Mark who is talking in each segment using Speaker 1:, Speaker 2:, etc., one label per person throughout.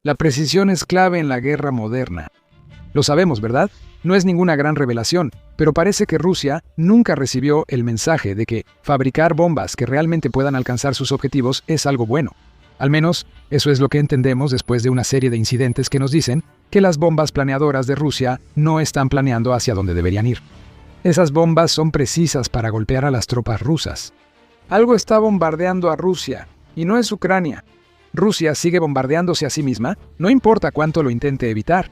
Speaker 1: La precisión es clave en la guerra moderna. Lo sabemos, ¿verdad? No es ninguna gran revelación, pero parece que Rusia nunca recibió el mensaje de que fabricar bombas que realmente puedan alcanzar sus objetivos es algo bueno. Al menos, eso es lo que entendemos después de una serie de incidentes que nos dicen que las bombas planeadoras de Rusia no están planeando hacia donde deberían ir. Esas bombas son precisas para golpear a las tropas rusas. Algo está bombardeando a Rusia, y no es Ucrania. Rusia sigue bombardeándose a sí misma, no importa cuánto lo intente evitar.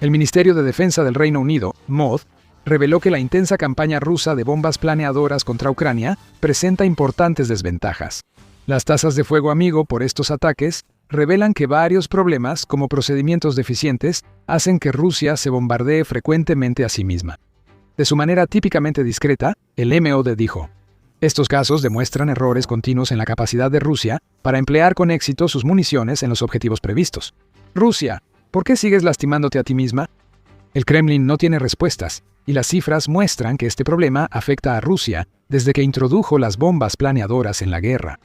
Speaker 1: El Ministerio de Defensa del Reino Unido, MOD, reveló que la intensa campaña rusa de bombas planeadoras contra Ucrania presenta importantes desventajas. Las tasas de fuego amigo por estos ataques revelan que varios problemas, como procedimientos deficientes, hacen que Rusia se bombardee frecuentemente a sí misma. De su manera típicamente discreta, el MOD dijo: estos casos demuestran errores continuos en la capacidad de Rusia para emplear con éxito sus municiones en los objetivos previstos. Rusia, ¿por qué sigues lastimándote a ti misma? El Kremlin no tiene respuestas, y las cifras muestran que este problema afecta a Rusia desde que introdujo las bombas planeadoras en la guerra.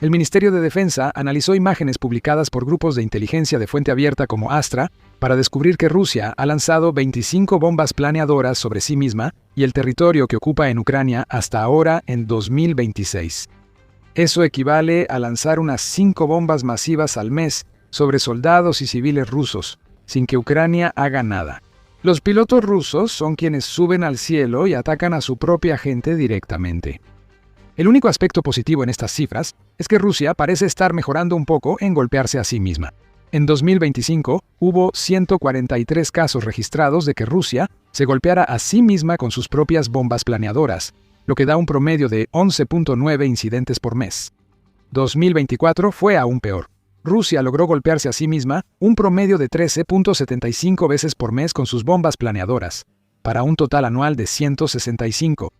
Speaker 1: El Ministerio de Defensa analizó imágenes publicadas por grupos de inteligencia de fuente abierta como Astra para descubrir que Rusia ha lanzado 25 bombas planeadoras sobre sí misma y el territorio que ocupa en Ucrania hasta ahora en 2026. Eso equivale a lanzar unas 5 bombas masivas al mes sobre soldados y civiles rusos, sin que Ucrania haga nada. Los pilotos rusos son quienes suben al cielo y atacan a su propia gente directamente. El único aspecto positivo en estas cifras es que Rusia parece estar mejorando un poco en golpearse a sí misma. En 2025 hubo 143 casos registrados de que Rusia se golpeara a sí misma con sus propias bombas planeadoras, lo que da un promedio de 11.9 incidentes por mes. 2024 fue aún peor. Rusia logró golpearse a sí misma un promedio de 13.75 veces por mes con sus bombas planeadoras, para un total anual de 165.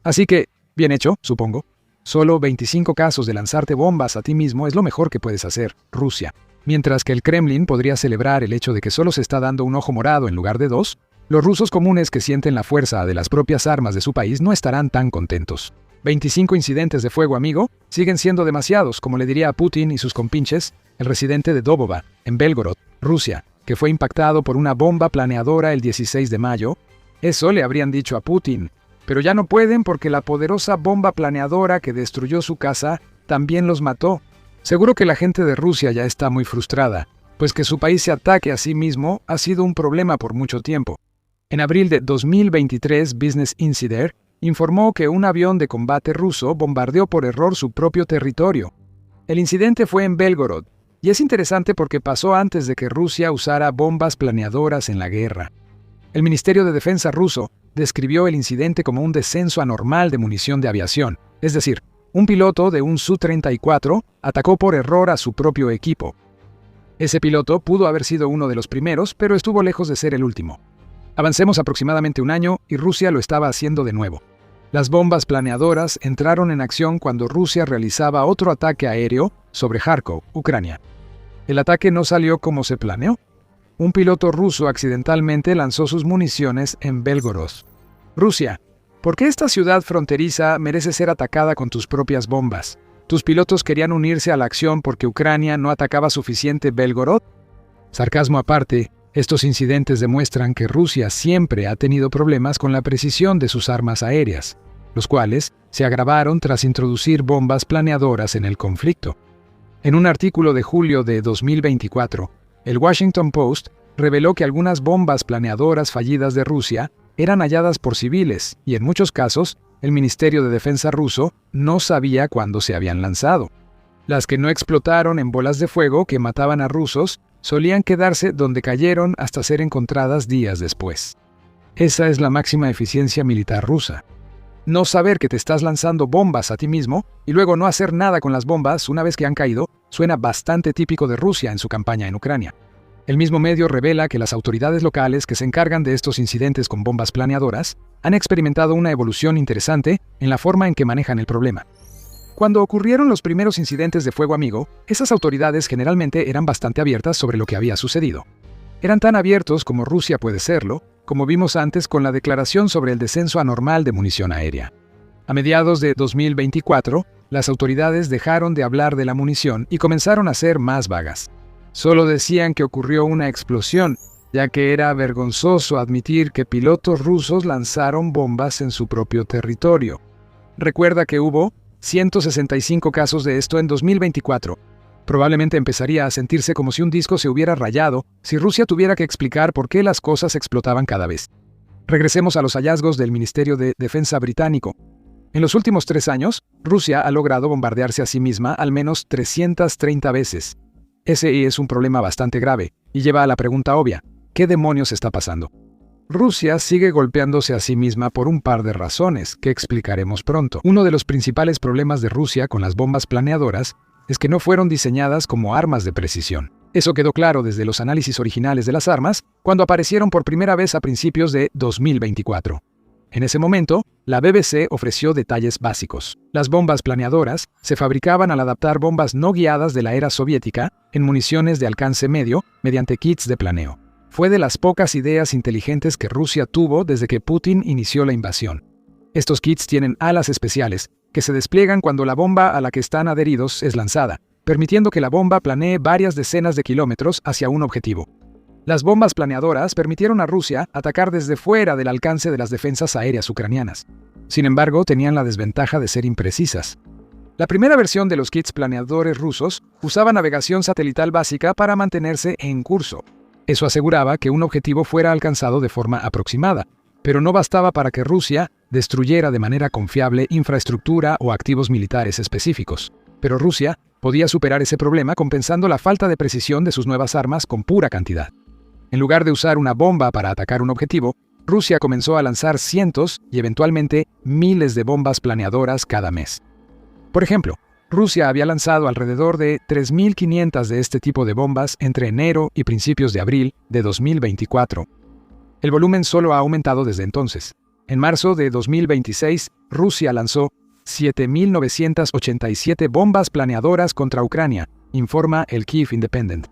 Speaker 1: Así que, bien hecho, supongo. Solo 25 casos de lanzarte bombas a ti mismo es lo mejor que puedes hacer, Rusia. Mientras que el Kremlin podría celebrar el hecho de que solo se está dando un ojo morado en lugar de 2, los rusos comunes que sienten la fuerza de las propias armas de su país no estarán tan contentos. 25 incidentes de fuego amigo siguen siendo demasiados, como le diría a Putin y sus compinches, el residente de Dobova, en Belgorod, Rusia, que fue impactado por una bomba planeadora el 16 de mayo. Eso le habrían dicho a Putin. Pero ya no pueden porque la poderosa bomba planeadora que destruyó su casa también los mató. Seguro que la gente de Rusia ya está muy frustrada, pues que su país se ataque a sí mismo ha sido un problema por mucho tiempo. En abril de 2023, Business Insider informó que un avión de combate ruso bombardeó por error su propio territorio. El incidente fue en Belgorod, y es interesante porque pasó antes de que Rusia usara bombas planeadoras en la guerra. El Ministerio de Defensa ruso describió el incidente como un descenso anormal de munición de aviación, es decir, un piloto de un Su-34 atacó por error a su propio equipo. Ese piloto pudo haber sido uno de los primeros, pero estuvo lejos de ser el último. Avancemos aproximadamente un año y Rusia lo estaba haciendo de nuevo. Las bombas planeadoras entraron en acción cuando Rusia realizaba otro ataque aéreo sobre Kharkov, Ucrania. El ataque no salió como se planeó. Un piloto ruso accidentalmente lanzó sus municiones en Belgorod. Rusia, ¿por qué esta ciudad fronteriza merece ser atacada con tus propias bombas? ¿Tus pilotos querían unirse a la acción porque Ucrania no atacaba suficiente Belgorod? Sarcasmo aparte, estos incidentes demuestran que Rusia siempre ha tenido problemas con la precisión de sus armas aéreas, los cuales se agravaron tras introducir bombas planeadoras en el conflicto. En un artículo de julio de 2024, el Washington Post reveló que algunas bombas planeadoras fallidas de Rusia eran halladas por civiles y en muchos casos el Ministerio de Defensa ruso no sabía cuándo se habían lanzado. Las que no explotaron en bolas de fuego que mataban a rusos solían quedarse donde cayeron hasta ser encontradas días después. Esa es la máxima eficiencia militar rusa. No saber que te estás lanzando bombas a ti mismo y luego no hacer nada con las bombas una vez que han caído suena bastante típico de Rusia en su campaña en Ucrania. El mismo medio revela que las autoridades locales que se encargan de estos incidentes con bombas planeadoras han experimentado una evolución interesante en la forma en que manejan el problema. Cuando ocurrieron los primeros incidentes de fuego amigo, esas autoridades generalmente eran bastante abiertas sobre lo que había sucedido. Eran tan abiertos como Rusia puede serlo, como vimos antes con la declaración sobre el descenso anormal de munición aérea. A mediados de 2024, las autoridades dejaron de hablar de la munición y comenzaron a ser más vagas. Solo decían que ocurrió una explosión, ya que era vergonzoso admitir que pilotos rusos lanzaron bombas en su propio territorio. Recuerda que hubo 165 casos de esto en 2024. Probablemente empezaría a sentirse como si un disco se hubiera rayado si Rusia tuviera que explicar por qué las cosas explotaban cada vez. Regresemos a los hallazgos del Ministerio de Defensa británico. En los últimos 3 años, Rusia ha logrado bombardearse a sí misma al menos 330 veces. Ese es un problema bastante grave y lleva a la pregunta obvia: ¿qué demonios está pasando? Rusia sigue golpeándose a sí misma por un par de razones que explicaremos pronto. Uno de los principales problemas de Rusia con las bombas planeadoras es que no fueron diseñadas como armas de precisión. Eso quedó claro desde los análisis originales de las armas, cuando aparecieron por primera vez a principios de 2024. En ese momento, la BBC ofreció detalles básicos. Las bombas planeadoras se fabricaban al adaptar bombas no guiadas de la era soviética en municiones de alcance medio mediante kits de planeo. Fue de las pocas ideas inteligentes que Rusia tuvo desde que Putin inició la invasión. Estos kits tienen alas especiales que se despliegan cuando la bomba a la que están adheridos es lanzada, permitiendo que la bomba planee varias decenas de kilómetros hacia un objetivo. Las bombas planeadoras permitieron a Rusia atacar desde fuera del alcance de las defensas aéreas ucranianas. Sin embargo, tenían la desventaja de ser imprecisas. La primera versión de los kits planeadores rusos usaba navegación satelital básica para mantenerse en curso. Eso aseguraba que un objetivo fuera alcanzado de forma aproximada, pero no bastaba para que Rusia destruyera de manera confiable infraestructura o activos militares específicos. Pero Rusia podía superar ese problema compensando la falta de precisión de sus nuevas armas con pura cantidad. En lugar de usar una bomba para atacar un objetivo, Rusia comenzó a lanzar cientos y eventualmente miles de bombas planeadoras cada mes. Por ejemplo, Rusia había lanzado alrededor de 3.500 de este tipo de bombas entre enero y principios de abril de 2024. El volumen solo ha aumentado desde entonces. En marzo de 2026, Rusia lanzó 7.987 bombas planeadoras contra Ucrania, informa el Kyiv Independent.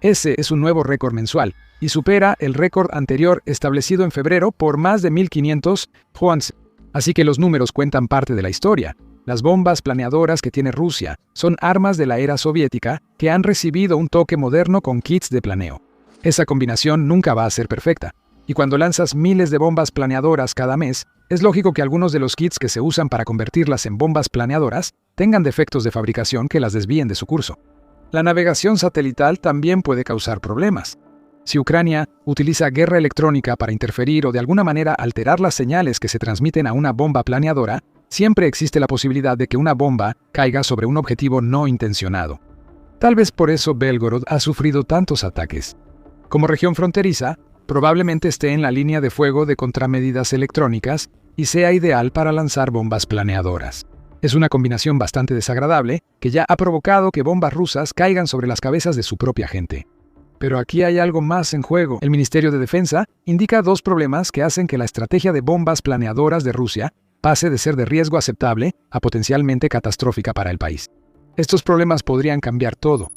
Speaker 1: Ese es un nuevo récord mensual y supera el récord anterior establecido en febrero por más de 1.500 juans. Así que los números cuentan parte de la historia. Las bombas planeadoras que tiene Rusia son armas de la era soviética que han recibido un toque moderno con kits de planeo. Esa combinación nunca va a ser perfecta, y cuando lanzas miles de bombas planeadoras cada mes, es lógico que algunos de los kits que se usan para convertirlas en bombas planeadoras tengan defectos de fabricación que las desvíen de su curso. La navegación satelital también puede causar problemas. Si Ucrania utiliza guerra electrónica para interferir o de alguna manera alterar las señales que se transmiten a una bomba planeadora, siempre existe la posibilidad de que una bomba caiga sobre un objetivo no intencionado. Tal vez por eso Belgorod ha sufrido tantos ataques. Como región fronteriza, probablemente esté en la línea de fuego de contramedidas electrónicas y sea ideal para lanzar bombas planeadoras. Es una combinación bastante desagradable que ya ha provocado que bombas rusas caigan sobre las cabezas de su propia gente. Pero aquí hay algo más en juego. El Ministerio de Defensa indica 2 problemas que hacen que la estrategia de bombas planeadoras de Rusia pase de ser de riesgo aceptable a potencialmente catastrófica para el país. Estos problemas podrían cambiar todo.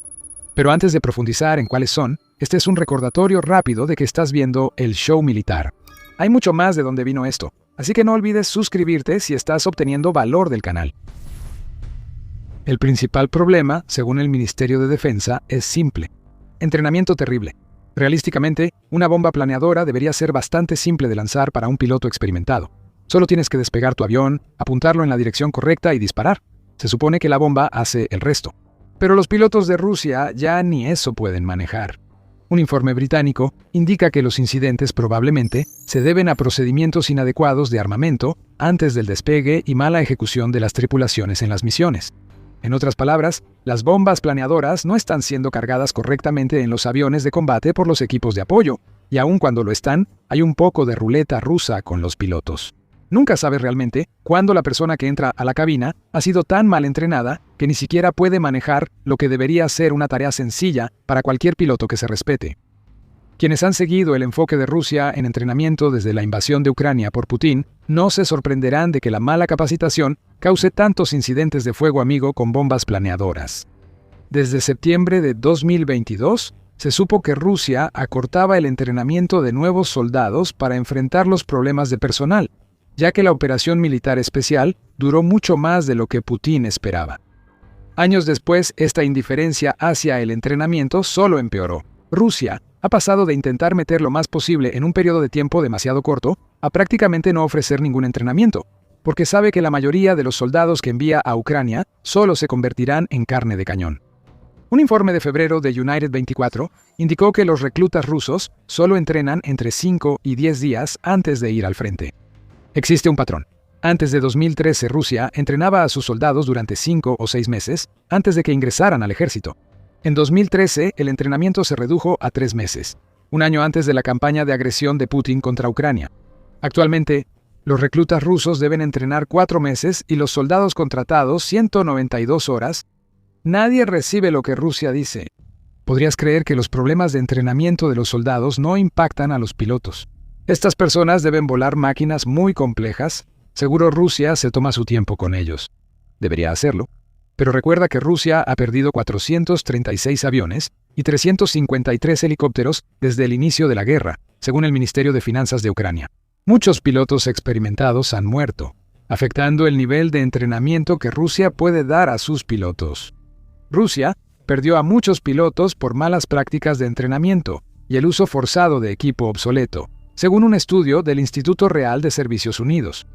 Speaker 1: Pero antes de profundizar en cuáles son, este es un recordatorio rápido de que estás viendo el show militar. Hay mucho más de dónde vino esto, así que no olvides suscribirte si estás obteniendo valor del canal. El principal problema, según el Ministerio de Defensa, es simple. Entrenamiento terrible. Realísticamente, una bomba planeadora debería ser bastante simple de lanzar para un piloto experimentado. Solo tienes que despegar tu avión, apuntarlo en la dirección correcta y disparar. Se supone que la bomba hace el resto. Pero los pilotos de Rusia ya ni eso pueden manejar. Un informe británico indica que los incidentes probablemente se deben a procedimientos inadecuados de armamento antes del despegue y mala ejecución de las tripulaciones en las misiones. En otras palabras, las bombas planeadoras no están siendo cargadas correctamente en los aviones de combate por los equipos de apoyo, y aun cuando lo están, hay un poco de ruleta rusa con los pilotos. Nunca sabes realmente cuándo la persona que entra a la cabina ha sido tan mal entrenada que ni siquiera puede manejar lo que debería ser una tarea sencilla para cualquier piloto que se respete. Quienes han seguido el enfoque de Rusia en entrenamiento desde la invasión de Ucrania por Putin no se sorprenderán de que la mala capacitación cause tantos incidentes de fuego amigo con bombas planeadoras. Desde septiembre de 2022, se supo que Rusia acortaba el entrenamiento de nuevos soldados para enfrentar los problemas de personal, ya que la operación militar especial duró mucho más de lo que Putin esperaba. Años después, esta indiferencia hacia el entrenamiento solo empeoró. Rusia ha pasado de intentar meter lo más posible en un periodo de tiempo demasiado corto a prácticamente no ofrecer ningún entrenamiento, porque sabe que la mayoría de los soldados que envía a Ucrania solo se convertirán en carne de cañón. Un informe de febrero de United 24 indicó que los reclutas rusos solo entrenan entre 5 y 10 días antes de ir al frente. Existe un patrón. Antes de 2013, Rusia entrenaba a sus soldados durante 5 o 6 meses antes de que ingresaran al ejército. En 2013, el entrenamiento se redujo a 3 meses, un año antes de la campaña de agresión de Putin contra Ucrania. Actualmente, los reclutas rusos deben entrenar 4 meses y los soldados contratados 192 horas. Nadie recibe lo que Rusia dice. Podrías creer que los problemas de entrenamiento de los soldados no impactan a los pilotos. Estas personas deben volar máquinas muy complejas. Seguro Rusia se toma su tiempo con ellos. Debería hacerlo. Pero recuerda que Rusia ha perdido 436 aviones y 353 helicópteros desde el inicio de la guerra, según el Ministerio de Finanzas de Ucrania. Muchos pilotos experimentados han muerto, afectando el nivel de entrenamiento que Rusia puede dar a sus pilotos. Rusia perdió a muchos pilotos por malas prácticas de entrenamiento y el uso forzado de equipo obsoleto, según un estudio del Instituto Real de Servicios Unidos.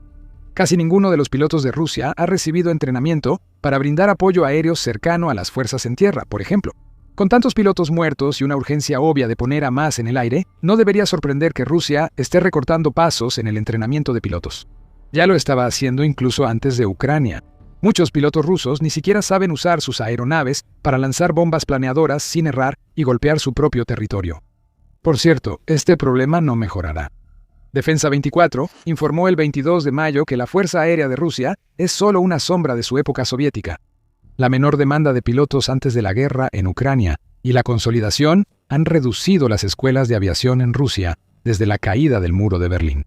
Speaker 1: Casi ninguno de los pilotos de Rusia ha recibido entrenamiento para brindar apoyo aéreo cercano a las fuerzas en tierra, por ejemplo. Con tantos pilotos muertos y una urgencia obvia de poner a más en el aire, no debería sorprender que Rusia esté recortando pasos en el entrenamiento de pilotos. Ya lo estaba haciendo incluso antes de Ucrania. Muchos pilotos rusos ni siquiera saben usar sus aeronaves para lanzar bombas planeadoras sin errar y golpear su propio territorio. Por cierto, este problema no mejorará. Defensa 24 informó el 22 de mayo que la Fuerza Aérea de Rusia es solo una sombra de su época soviética. La menor demanda de pilotos antes de la guerra en Ucrania y la consolidación han reducido las escuelas de aviación en Rusia desde la caída del muro de Berlín.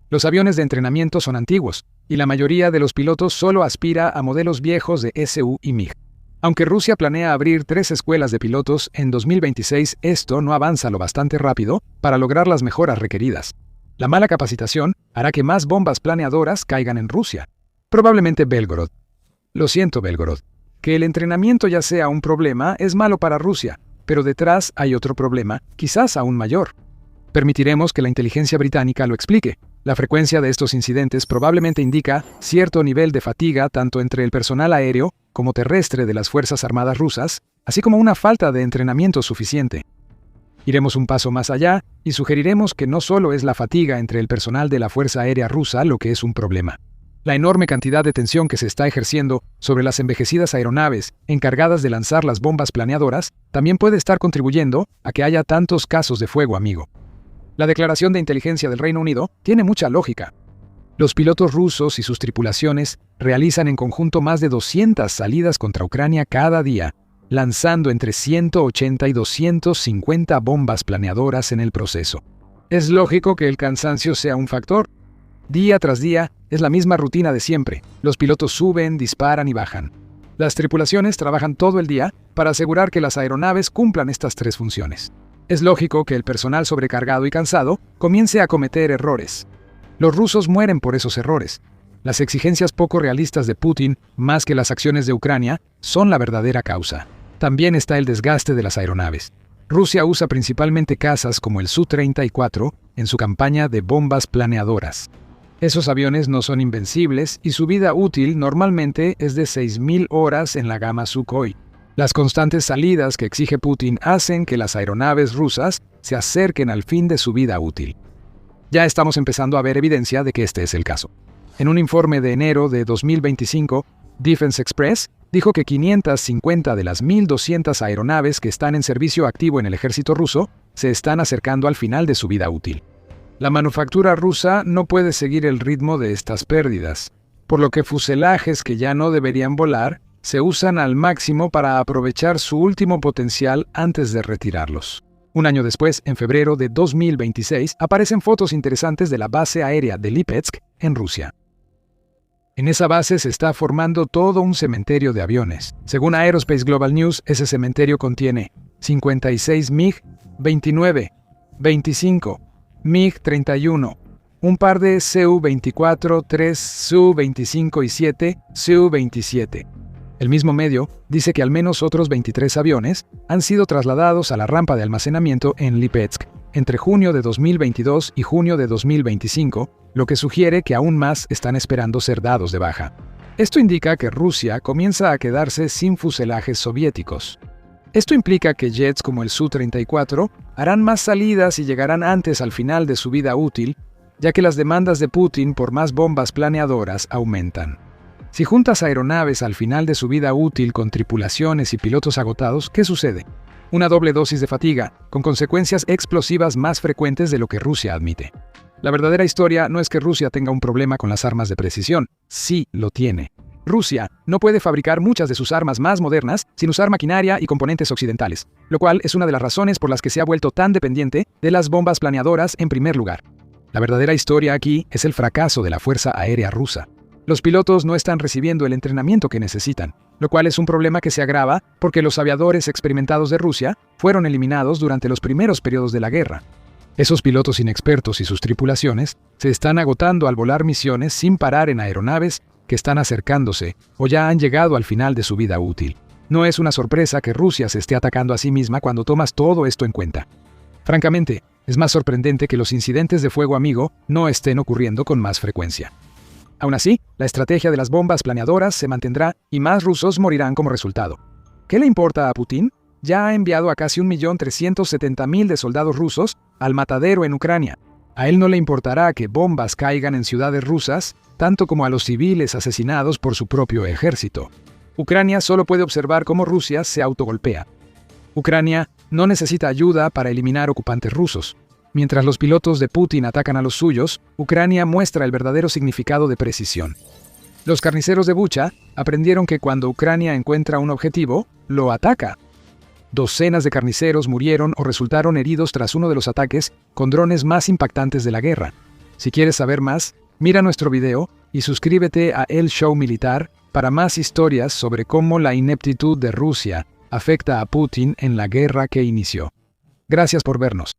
Speaker 1: Los aviones de entrenamiento son antiguos, y la mayoría de los pilotos solo aspira a modelos viejos de Su y MiG. Aunque Rusia planea abrir 3 escuelas de pilotos en 2026, esto no avanza lo bastante rápido para lograr las mejoras requeridas. La mala capacitación hará que más bombas planeadoras caigan en Rusia. Probablemente Belgorod. Lo siento, Belgorod. Que el entrenamiento ya sea un problema es malo para Rusia, pero detrás hay otro problema, quizás aún mayor. Permitiremos que la inteligencia británica lo explique. La frecuencia de estos incidentes probablemente indica cierto nivel de fatiga tanto entre el personal aéreo como terrestre de las Fuerzas Armadas rusas, así como una falta de entrenamiento suficiente. Iremos un paso más allá y sugeriremos que no solo es la fatiga entre el personal de la Fuerza Aérea rusa lo que es un problema. La enorme cantidad de tensión que se está ejerciendo sobre las envejecidas aeronaves encargadas de lanzar las bombas planeadoras también puede estar contribuyendo a que haya tantos casos de fuego amigo. La declaración de inteligencia del Reino Unido tiene mucha lógica. Los pilotos rusos y sus tripulaciones realizan en conjunto más de 200 salidas contra Ucrania cada día, lanzando entre 180 y 250 bombas planeadoras en el proceso. Es lógico que el cansancio sea un factor. Día tras día, es la misma rutina de siempre. Los pilotos suben, disparan y bajan. Las tripulaciones trabajan todo el día para asegurar que las aeronaves cumplan estas 3 funciones. Es lógico que el personal sobrecargado y cansado comience a cometer errores. Los rusos mueren por esos errores. Las exigencias poco realistas de Putin, más que las acciones de Ucrania, son la verdadera causa. También está el desgaste de las aeronaves. Rusia usa principalmente cazas como el Su-34 en su campaña de bombas planeadoras. Esos aviones no son invencibles y su vida útil normalmente es de 6.000 horas en la gama Sukhoi. Las constantes salidas que exige Putin hacen que las aeronaves rusas se acerquen al fin de su vida útil. Ya estamos empezando a ver evidencia de que este es el caso. En un informe de enero de 2025, Defense Express dijo que 550 de las 1.200 aeronaves que están en servicio activo en el ejército ruso se están acercando al final de su vida útil. La manufactura rusa no puede seguir el ritmo de estas pérdidas, por lo que fuselajes que ya no deberían volar se usan al máximo para aprovechar su último potencial antes de retirarlos. Un año después, en febrero de 2026, aparecen fotos interesantes de la base aérea de Lipetsk, en Rusia. En esa base se está formando todo un cementerio de aviones. Según Aerospace Global News, ese cementerio contiene 56 MiG, 29, 25, MiG-31, un par de Su-24, 3 Su-25 y 7 Su-27. El mismo medio dice que al menos otros 23 aviones han sido trasladados a la rampa de almacenamiento en Lipetsk entre junio de 2022 y junio de 2025, lo que sugiere que aún más están esperando ser dados de baja. Esto indica que Rusia comienza a quedarse sin fuselajes soviéticos. Esto implica que jets como el Su-34 harán más salidas y llegarán antes al final de su vida útil, ya que las demandas de Putin por más bombas planeadoras aumentan. Si juntas aeronaves al final de su vida útil con tripulaciones y pilotos agotados, ¿qué sucede? Una doble dosis de fatiga, con consecuencias explosivas más frecuentes de lo que Rusia admite. La verdadera historia no es que Rusia tenga un problema con las armas de precisión. Sí lo tiene. Rusia no puede fabricar muchas de sus armas más modernas sin usar maquinaria y componentes occidentales, lo cual es una de las razones por las que se ha vuelto tan dependiente de las bombas planeadoras en primer lugar. La verdadera historia aquí es el fracaso de la Fuerza Aérea Rusa. Los pilotos no están recibiendo el entrenamiento que necesitan, lo cual es un problema que se agrava porque los aviadores experimentados de Rusia fueron eliminados durante los primeros periodos de la guerra. Esos pilotos inexpertos y sus tripulaciones se están agotando al volar misiones sin parar en aeronaves que están acercándose o ya han llegado al final de su vida útil. No es una sorpresa que Rusia se esté atacando a sí misma cuando tomas todo esto en cuenta. Francamente, es más sorprendente que los incidentes de fuego amigo no estén ocurriendo con más frecuencia. Aún así, la estrategia de las bombas planeadoras se mantendrá y más rusos morirán como resultado. ¿Qué le importa a Putin? Ya ha enviado a casi 1.370.000 de soldados rusos al matadero en Ucrania. A él no le importará que bombas caigan en ciudades rusas, tanto como a los civiles asesinados por su propio ejército. Ucrania solo puede observar cómo Rusia se autogolpea. Ucrania no necesita ayuda para eliminar ocupantes rusos. Mientras los pilotos de Putin atacan a los suyos, Ucrania muestra el verdadero significado de precisión. Los carniceros de Bucha aprendieron que cuando Ucrania encuentra un objetivo, lo ataca. Docenas de carniceros murieron o resultaron heridos tras uno de los ataques con drones más impactantes de la guerra. Si quieres saber más, mira nuestro video y suscríbete a El Show Militar para más historias sobre cómo la ineptitud de Rusia afecta a Putin en la guerra que inició. Gracias por vernos.